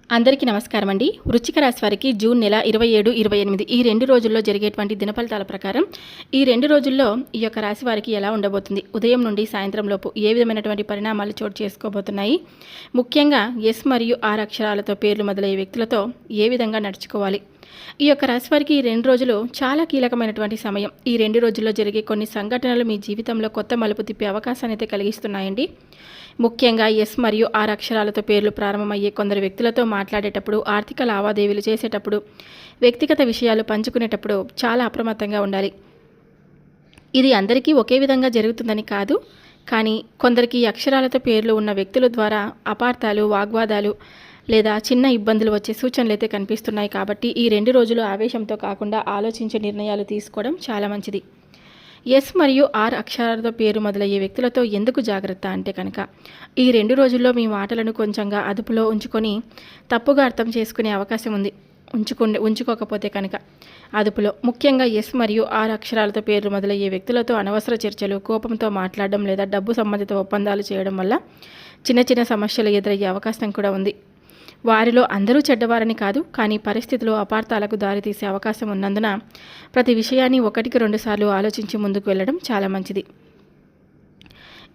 అందరికీ నమస్కారం అండి. వృశ్చిక రాశి వారికి జూన్ నెల 27, 28 ఈ 2 రోజుల్లో జరిగేటువంటి దినఫలితాల ప్రకారం ఈ 2 రోజుల్లో ఈ యొక్క రాశి వారికి ఎలా ఉండబోతుంది, ఉదయం నుండి సాయంత్రం లోపు ఏ విధమైనటువంటి పరిణామాలు చోటు చేసుకోబోతున్నాయి, ముఖ్యంగా ఎస్ మరియు ఆర్ అక్షరాలతో పేర్లు మొదలయ్యే వ్యక్తులతో ఏ విధంగా నడుచుకోవాలి. ఈ యొక్క రాశి వారికి ఈ 2 రోజులు చాలా కీలకమైనటువంటి సమయం. ఈ 2 రోజుల్లో జరిగే కొన్ని సంఘటనలు మీ జీవితంలో కొత్త మలుపు తిప్పే అవకాశాన్ని అయితే కలిగిస్తున్నాయండి. ముఖ్యంగా ఎస్ మరియు ఆర్ అక్షరాలతో పేర్లు ప్రారంభమయ్యే కొందరు వ్యక్తులతో మాట్లాడేటప్పుడు, ఆర్థిక లావాదేవీలు చేసేటప్పుడు, వ్యక్తిగత విషయాలు పంచుకునేటప్పుడు చాలా అప్రమత్తంగా ఉండాలి. ఇది అందరికీ ఒకే విధంగా జరుగుతుందని కాదు, కానీ కొందరికి ఈ అక్షరాలతో పేర్లు ఉన్న వ్యక్తుల ద్వారా అపార్థాలు, వాగ్వాదాలు లేదా చిన్న ఇబ్బందులు వచ్చే సూచనలు అయితే కనిపిస్తున్నాయి. కాబట్టి ఈ 2 రోజులు ఆవేశంతో కాకుండా ఆలోచించే నిర్ణయాలు తీసుకోవడం చాలా మంచిది. ఎస్ మరియు ఆర్ అక్షరాలతో పేరు మొదలయ్యే వ్యక్తులతో ఎందుకు జాగ్రత్త అంటే కనుక, ఈ 2 రోజుల్లో మీ మాటలను కొంచెంగా అదుపులో ఉంచుకొని తప్పుగా అర్థం చేసుకునే అవకాశం ఉంది. ఉంచుకోకపోతే కనుక అదుపులో, ముఖ్యంగా ఎస్ మరియు ఆర్ అక్షరాలతో పేర్లు మొదలయ్యే వ్యక్తులతో అనవసర చర్చలు, కోపంతో మాట్లాడడం లేదా డబ్బు సంబంధిత ఒప్పందాలు చేయడం వల్ల చిన్న చిన్న సమస్యలు ఎదురయ్యే అవకాశం కూడా ఉంది. వారిలో అందరూ చెడ్డవారని కాదు, కానీ పరిస్థితులు అపార్థాలకు దారితీసే అవకాశం ఉన్నందున ప్రతి విషయాన్ని 1-2 సార్లు ఆలోచించి ముందుకు వెళ్ళడం చాలా మంచిది.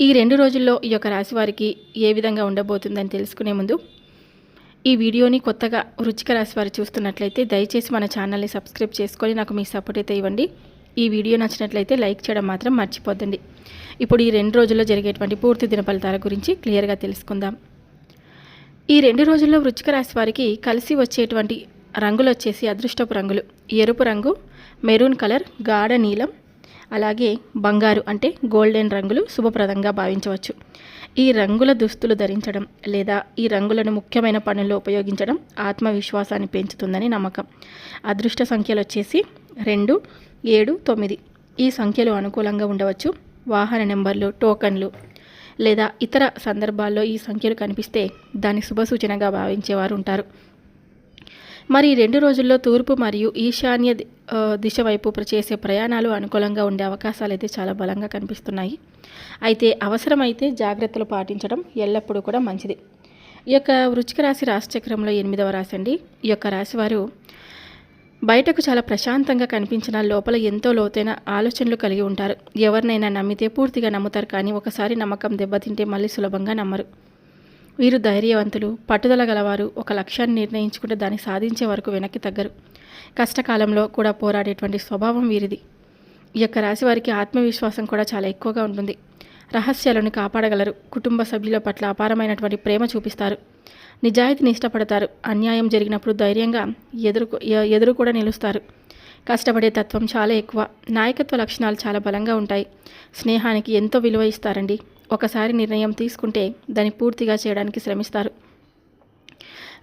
ఈ 2 రోజుల్లో ఈ యొక్క రాశి వారికి ఏ విధంగా ఉండబోతుందని తెలుసుకునే ముందు, ఈ వీడియోని కొత్తగా వృశ్చిక రాశి వారు చూస్తున్నట్లయితే దయచేసి మన ఛానల్ని సబ్స్క్రైబ్ చేసుకొని నాకు మీ సపోర్ట్ అయితే ఇవ్వండి. ఈ వీడియో నచ్చినట్లయితే లైక్ చేయడం మాత్రం మర్చిపోద్దండి. ఇప్పుడు ఈ 2 రోజుల్లో జరిగేటువంటి పూర్తి దిన ఫలితాల గురించి క్లియర్గా తెలుసుకుందాం. ఈ 2 రోజుల్లో వృశ్చిక రాశి వారికి కలిసి వచ్చేటువంటి రంగులు వచ్చేసి అదృష్టపు రంగులు ఎరుపు రంగు, మెరూన్ కలర్, గాఢ నీలం, అలాగే బంగారు అంటే గోల్డెన్ రంగులు శుభప్రదంగా భావించవచ్చు. ఈ రంగుల దుస్తులు ధరించడం లేదా ఈ రంగులను ముఖ్యమైన పనుల్లో ఉపయోగించడం ఆత్మవిశ్వాసాన్ని పెంచుతుందని నమ్మకం. అదృష్ట సంఖ్యలు వచ్చేసి 2, 7, 9 ఈ సంఖ్యలు అనుకూలంగా ఉండవచ్చు. వాహన నెంబర్లు, టోకన్లు లేదా ఇతర సందర్భాల్లో ఈ సంఖ్యలు కనిపిస్తే దాన్ని శుభసూచనగా భావించేవారు ఉంటారు. మరి 2 రోజుల్లో తూర్పు మరియు ఈశాన్య దిశ వైపు చేసే ప్రయాణాలు అనుకూలంగా ఉండే అవకాశాలు అయితే చాలా బలంగా కనిపిస్తున్నాయి. అయితే అవసరమైతే జాగ్రత్తలు పాటించడం ఎల్లప్పుడూ కూడా మంచిది. ఈ యొక్క వృశ్చిక రాశి రాశిచక్రంలో 8వ రాశి అండి. ఈ యొక్క రాశి వారు బయటకు చాలా ప్రశాంతంగా కనిపించిన లోపల ఎంతో లోతైన ఆలోచనలు కలిగి ఉంటారు. ఎవరినైనా నమ్మితే పూర్తిగా నమ్ముతారు, కానీ ఒకసారి నమ్మకం దెబ్బతింటే మళ్ళీ సులభంగా నమ్మరు. వీరు ధైర్యవంతులు, పట్టుదల గలవారు. ఒక లక్ష్యాన్ని నిర్ణయించుకుంటే దాన్ని సాధించే వరకు వెనక్కి తగ్గరు. కష్టకాలంలో కూడా పోరాడేటువంటి స్వభావం వీరిది. ఈ యొక్క రాశి వారికి ఆత్మవిశ్వాసం కూడా చాలా ఎక్కువగా ఉంటుంది. రహస్యాలను కాపాడగలరు. కుటుంబ సభ్యుల పట్ల అపారమైనటువంటి ప్రేమ చూపిస్తారు. నిజాయితీని ఇష్టపడతారు. అన్యాయం జరిగినప్పుడు ధైర్యంగా ఎదురు కూడా నిలుస్తారు. కష్టపడే తత్వం చాలా ఎక్కువ. నాయకత్వ లక్షణాలు చాలా బలంగా ఉంటాయి. స్నేహానికి ఎంతో విలువ ఇస్తారండి. ఒకసారి నిర్ణయం తీసుకుంటే దాన్ని పూర్తిగా చేయడానికి శ్రమిస్తారు.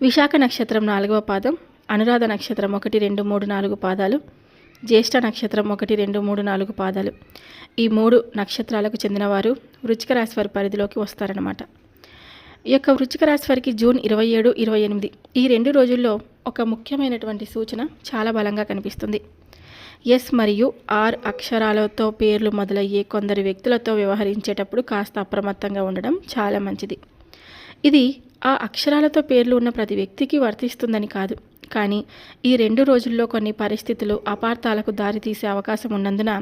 విశాఖ నక్షత్రం 4వ పాదం, అనురాధ నక్షత్రం 1, 2, 3, 4 పాదాలు, జ్యేష్ఠ నక్షత్రం 1, 2, 3, 4 పాదాలు ఈ 3 నక్షత్రాలకు చెందినవారు వృశ్చిక రాశి వారి పరిధిలోకి వస్తారన్నమాట. ఈ యొక్క వృశ్చిక రాశి వారికి జూన్ 27, 28 ఈ 2 రోజుల్లో ఒక ముఖ్యమైనటువంటి సూచన చాలా బలంగా కనిపిస్తుంది. ఎస్ మరియు ఆర్ అక్షరాలతో పేర్లు మొదలయ్యే కొందరు వ్యక్తులతో వ్యవహరించేటప్పుడు కాస్త అప్రమత్తంగా ఉండడం చాలా మంచిది. ఇది ఆ అక్షరాలతో పేర్లు ఉన్న ప్రతి వ్యక్తికి వర్తిస్తుందని కాదు, కానీ ఈ 2 రోజుల్లో కొన్ని పరిస్థితులు అపార్థాలకు దారితీసే అవకాశం ఉన్నందున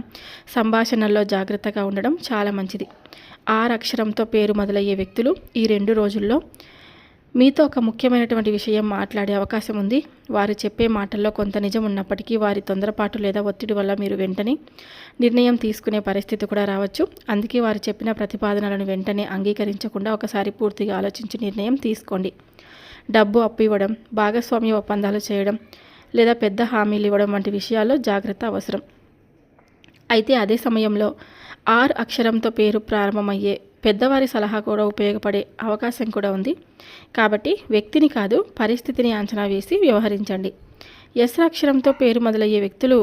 సంభాషణల్లో జాగ్రత్తగా ఉండడం చాలా మంచిది. ఆర్ అక్షరంతో పేరు మొదలయ్యే వ్యక్తులు ఈ 2 రోజుల్లో మీతో ఒక ముఖ్యమైనటువంటి విషయం మాట్లాడే అవకాశం ఉంది. వారు చెప్పే మాటల్లో కొంత నిజం ఉన్నప్పటికీ వారి తొందరపాటు లేదా ఒత్తిడి వల్ల మీరు వెంటనే నిర్ణయం తీసుకునే పరిస్థితి కూడా రావచ్చు. అందుకే వారు చెప్పిన ప్రతిపాదనలను వెంటనే అంగీకరించకుండా ఒకసారి పూర్తిగా ఆలోచించి నిర్ణయం తీసుకోండి. డబ్బు అప్పు ఇవ్వడం, భాగస్వామ్య ఒప్పందాలు చేయడం లేదా పెద్ద హామీలు ఇవ్వడం వంటి విషయాల్లో జాగ్రత్త అవసరం. అయితే అదే సమయంలో ఆర్ అక్షరంతో పేరు ప్రారంభమయ్యే పెద్దవారి సలహా కూడా ఉపయోగపడే అవకాశం కూడా ఉంది. కాబట్టి వ్యక్తిని కాదు, పరిస్థితిని అంచనా వేసి వ్యవహరించండి. ఎస్ అక్షరంతో పేరు మొదలయ్యే వ్యక్తులు,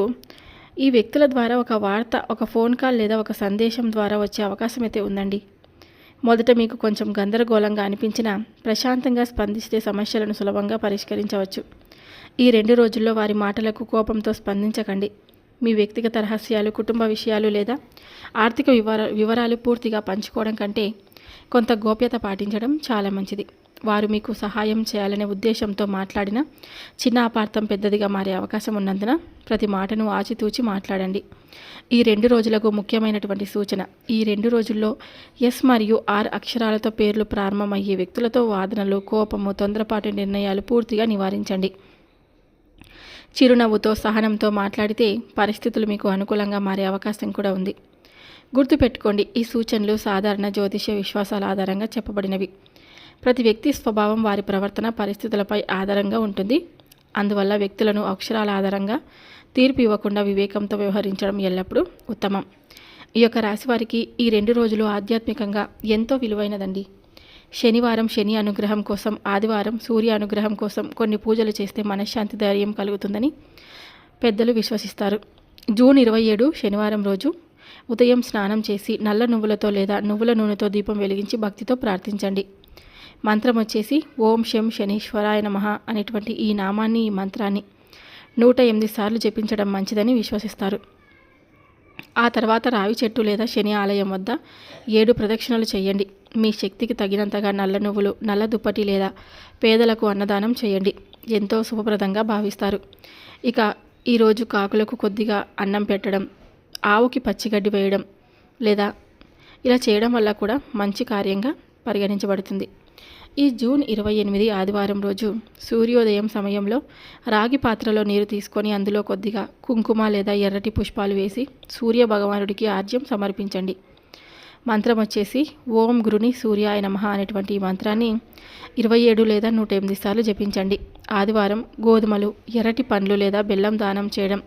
ఈ వ్యక్తుల ద్వారా ఒక వార్త, ఒక ఫోన్ కాల్ లేదా ఒక సందేశం ద్వారా వచ్చే అవకాశం అయితే ఉందండి. మొదట మీకు కొంచెం గందరగోళంగా అనిపించినా ప్రశాంతంగా స్పందిస్తే సమస్యలను సులభంగా పరిష్కరించవచ్చు. ఈ 2 రోజుల్లో వారి మాటలకు కోపంతో స్పందించకండి. మీ వ్యక్తిగత రహస్యాలు, కుటుంబ విషయాలు లేదా ఆర్థిక వివరాలు పూర్తిగా పంచుకోవడం కంటే కొంత గోప్యత పాటించడం చాలా మంచిది. వారు మీకు సహాయం చేయాలనే ఉద్దేశంతో మాట్లాడిన చిన్న అపార్థం పెద్దదిగా మారే అవకాశం ఉన్నందున ప్రతి మాటను ఆచితూచి మాట్లాడండి. ఈ 2 రోజులకు ముఖ్యమైనటువంటి సూచన: ఈ 2 రోజుల్లో ఎస్ మరియు ఆర్ అక్షరాలతో పేర్లు ప్రారంభమయ్యే వ్యక్తులతో వాదనలు, కోపము, తొందరపాటు నిర్ణయాలు పూర్తిగా నివారించండి. చిరునవ్వుతో, సహనంతో మాట్లాడితే పరిస్థితులు మీకు అనుకూలంగా మారే అవకాశం కూడా ఉంది. గుర్తుపెట్టుకోండి, ఈ సూచనలు సాధారణ జ్యోతిష్య విశ్వాసాల ఆధారంగా చెప్పబడినవి. ప్రతి వ్యక్తి స్వభావం, వారి ప్రవర్తన పరిస్థితులపై ఆధారంగా ఉంటుంది. అందువల్ల వ్యక్తులను అక్షరాల ఆధారంగా తీర్పు ఇవ్వకుండా వివేకంతో వ్యవహరించడం ఎల్లప్పుడూ ఉత్తమం. ఈ యొక్క రాశి వారికి ఈ 2 రోజులు ఆధ్యాత్మికంగా ఎంతో విలువైనదండి. శనివారం శని అనుగ్రహం కోసం, ఆదివారం సూర్య అనుగ్రహం కోసం కొన్ని పూజలు చేస్తే మనశ్శాంతి, ధైర్యం కలుగుతుందని పెద్దలు విశ్వసిస్తారు. జూన్ 27 శనివారం రోజు ఉదయం స్నానం చేసి నల్ల నువ్వులతో లేదా నువ్వుల నూనెతో దీపం వెలిగించి భక్తితో ప్రార్థించండి. మంత్రం వచ్చేసి ఓం శం శనీశ్వరాయ నమః అనేటువంటి ఈ నామాన్ని, ఈ మంత్రాన్ని 108 సార్లు జపించడం మంచిదని విశ్వసిస్తారు. ఆ తర్వాత రావి చెట్టు లేదా శని ఆలయం వద్ద 7 ప్రదక్షిణలు చేయండి. మీ శక్తికి తగినంతగా నల్ల నువ్వులు, నల్ల దుప్పటి లేదా పేదలకు అన్నదానం చేయండి. ఎంతో శుభప్రదంగా భావిస్తారు. ఇక ఈరోజు కాకులకు కొద్దిగా అన్నం పెట్టడం, ఆవుకి పచ్చిగడ్డి వేయడం లేదా ఇలా చేయడం వల్ల కూడా మంచి కార్యంగా పరిగణించబడుతుంది. ఈ జూన్ 28 ఆదివారం రోజు సూర్యోదయం సమయంలో రాగి పాత్రలో నీరు తీసుకొని అందులో కొద్దిగా కుంకుమ లేదా ఎర్రటి పుష్పాలు వేసి సూర్య భగవానుడికి ఆర్జ్యం సమర్పించండి. మంత్రం వచ్చేసి ఓం గురుని సూర్యాయ నమః అనేటువంటి ఈ మంత్రాన్ని 27 లేదా 108 సార్లు జపించండి. ఆదివారం గోధుమలు, ఎర్రటి పండ్లు లేదా బెల్లం దానం చేయడం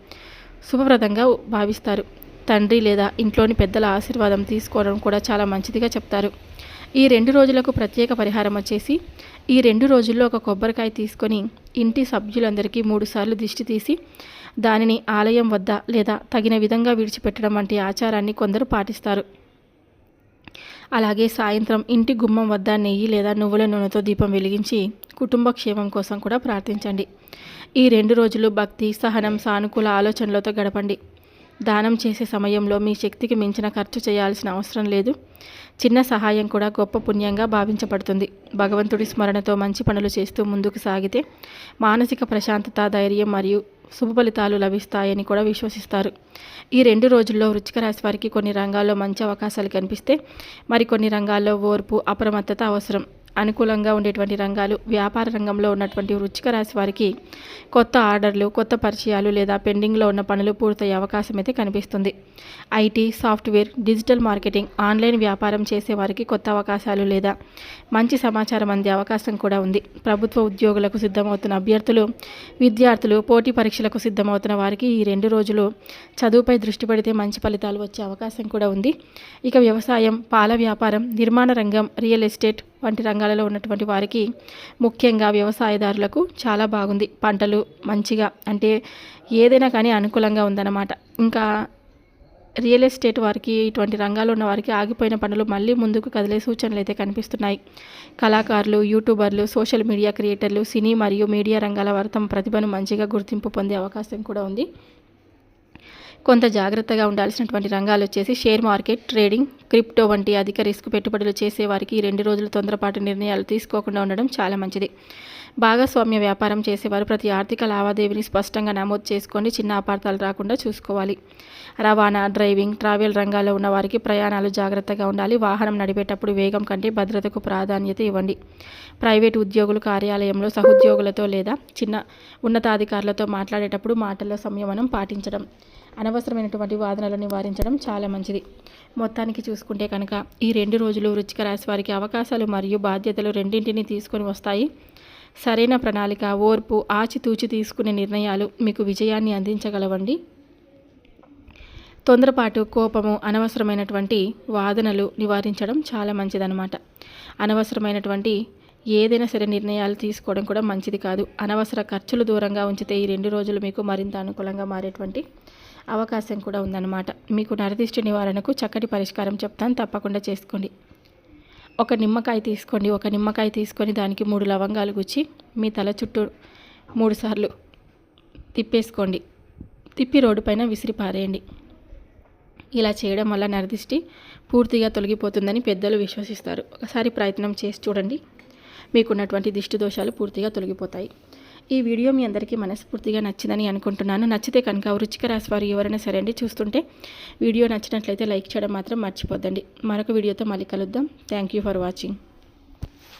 శుభప్రదంగా భావిస్తారు. తండ్రి లేదా ఇంట్లోని పెద్దల ఆశీర్వాదం తీసుకోవడం కూడా చాలా మంచిదిగా చెప్తారు. ఈ 2 రోజులకు ప్రత్యేక పరిహారం వచ్చేసి ఈ 2 రోజుల్లో ఒక కొబ్బరికాయ తీసుకొని ఇంటి సభ్యులందరికీ 3 సార్లు దిష్టి తీసి దానిని ఆలయం వద్ద లేదా తగిన విధంగా విడిచిపెట్టడం వంటి ఆచారాన్ని కొందరు పాటిస్తారు. అలాగే సాయంత్రం ఇంటి గుమ్మం వద్ద నెయ్యి లేదా నువ్వుల నూనెతో దీపం వెలిగించి కుటుంబ క్షేమం కోసం కూడా ప్రార్థించండి. ఈ 2 రోజులు భక్తి, సహనం, సానుకూల ఆలోచనలతో గడపండి. దానం చేసే సమయంలో మీ శక్తికి మించిన ఖర్చు చేయాల్సిన అవసరం లేదు. చిన్న సహాయం కూడా గొప్ప పుణ్యంగా భావించబడుతుంది. భగవంతుడి స్మరణతో మంచి పనులు చేస్తూ ముందుకు సాగితే మానసిక ప్రశాంతత, ధైర్యం మరియు శుభ ఫలితాలు లభిస్తాయని కూడా విశ్వసిస్తారు. ఈ 2 రోజుల్లో వృశ్చిక రాశి వారికి కొన్ని రంగాల్లో మంచి అవకాశాలు కనిపిస్తే మరికొన్ని రంగాల్లో ఓర్పు, అప్రమత్తత అవసరం. అనుకూలంగా ఉండేటువంటి రంగాలు: వ్యాపార రంగంలో ఉన్నటువంటి వృశ్చిక రాశి వారికి కొత్త ఆర్డర్లు, కొత్త పరిచయాలు లేదా పెండింగ్లో ఉన్న పనులు పూర్తయ్యే అవకాశం అయితే కనిపిస్తుంది. IT, software, digital marketing, online వ్యాపారం చేసే వారికి కొత్త అవకాశాలు లేదా మంచి సమాచారం అందే అవకాశం కూడా ఉంది. ప్రభుత్వ ఉద్యోగులకు సిద్ధమవుతున్న అభ్యర్థులు, విద్యార్థులు, పోటీ పరీక్షలకు సిద్ధమవుతున్న వారికి ఈ 2 రోజులు చదువుపై దృష్టి పెడితే మంచి ఫలితాలు వచ్చే అవకాశం కూడా ఉంది. ఇక వ్యవసాయం, పాల వ్యాపారం, నిర్మాణ రంగం, రియల్ ఎస్టేట్ వంటి రంగాలలో ఉన్నటువంటి వారికి, ముఖ్యంగా వ్యవసాయదారులకు చాలా బాగుంది. పంటలు మంచిగా, అంటే ఏదైనా కానీ అనుకూలంగా ఉందన్నమాట. ఇంకా రియల్ ఎస్టేట్ వారికి, ఇటువంటి రంగాల్లో ఉన్న వారికి ఆగిపోయిన పనులు మళ్ళీ ముందుకు కదిలే సూచనలు అయితే కనిపిస్తున్నాయి. కళాకారులు, యూట్యూబర్లు, సోషల్ మీడియా క్రియేటర్లు, సినీ మరియు మీడియా రంగాల వారు తమ ప్రతిభను మంచిగా గుర్తింపు పొందే అవకాశం కూడా ఉంది. కొంత జాగ్రత్తగా ఉండాల్సినటువంటి రంగాలు వచ్చేసి షేర్ మార్కెట్, ట్రేడింగ్, క్రిప్టో వంటి అధిక రిస్క్ పెట్టుబడులు చేసేవారికి ఈ 2 రోజులు తొందరపాటు నిర్ణయాలు తీసుకోకుండా ఉండడం చాలా మంచిది. భాగస్వామ్య వ్యాపారం చేసేవారు ప్రతి ఆర్థిక లావాదేవీని స్పష్టంగా నమోదు చేసుకోండి. చిన్న అపార్థాలు రాకుండా చూసుకోవాలి. రవాణా, డ్రైవింగ్, ట్రావెల్ రంగాల్లో ఉన్న వారికి ప్రయాణాలు జాగ్రత్తగా ఉండాలి. వాహనం నడిపేటప్పుడు వేగం కంటే భద్రతకు ప్రాధాన్యత ఇవ్వండి. ప్రైవేటు ఉద్యోగులు కార్యాలయంలో సహోద్యోగులతో లేదా చిన్న ఉన్నతాధికారులతో మాట్లాడేటప్పుడు మాటల్లో సంయమనం పాటించడం, అనవసరమైనటువంటి వాదనలు నివారించడం చాలా మంచిది. మొత్తానికి చూసుకుంటే కనుక ఈ 2 రోజులు వృశ్చిక రాశి వారికి అవకాశాలు మరియు బాధ్యతలు రెండింటినీ తీసుకొని వస్తాయి. సరైన ప్రణాళిక, ఓర్పు, ఆచితూచి తీసుకునే నిర్ణయాలు మీకు విజయాన్ని అందించగలవండి. తొందరపాటు, కోపము, అనవసరమైనటువంటి వాదనలు నివారించడం చాలా మంచిదన్నమాట. అనవసరమైనటువంటి ఏదైనా సరే నిర్ణయాలు తీసుకోవడం కూడా మంచిది కాదు. అనవసర ఖర్చులు దూరంగా ఉంచితే ఈ 2 రోజులు మీకు మరింత అనుకూలంగా మారేటువంటి అవకాశం కూడా ఉందన్నమాట. మీకు నరదిష్టి నివారణకు చక్కటి పరిష్కారం చెప్తాను, తప్పకుండా చేసుకోండి. ఒక నిమ్మకాయ తీసుకొని దానికి 3 లవంగాలు గుచ్చి మీ తల చుట్టూ 3 సార్లు తిప్పేసుకోండి. తిప్పి రోడ్డు పైన విసిరి పారేయండి. ఇలా చేయడం వల్ల నరదిష్టి పూర్తిగా తొలగిపోతుందని పెద్దలు విశ్వసిస్తారు. ఒకసారి ప్రయత్నం చేసి చూడండి. మీకున్నటువంటి దిష్టి దోషాలు పూర్తిగా తొలగిపోతాయి. ఈ వీడియో మీ అందరికీ మనస్ఫూర్తిగా నచ్చిందని అనుకుంటున్నాను. నచ్చితే కనుక వృశ్చిక రాశి వారు ఎవరైనా సరే అండి చూస్తుంటే వీడియో నచ్చినట్లయితే లైక్ చేయడం మాత్రం మర్చిపోద్దండి. మరొక వీడియోతో మళ్ళీ కలుద్దాం. Thank you for watching.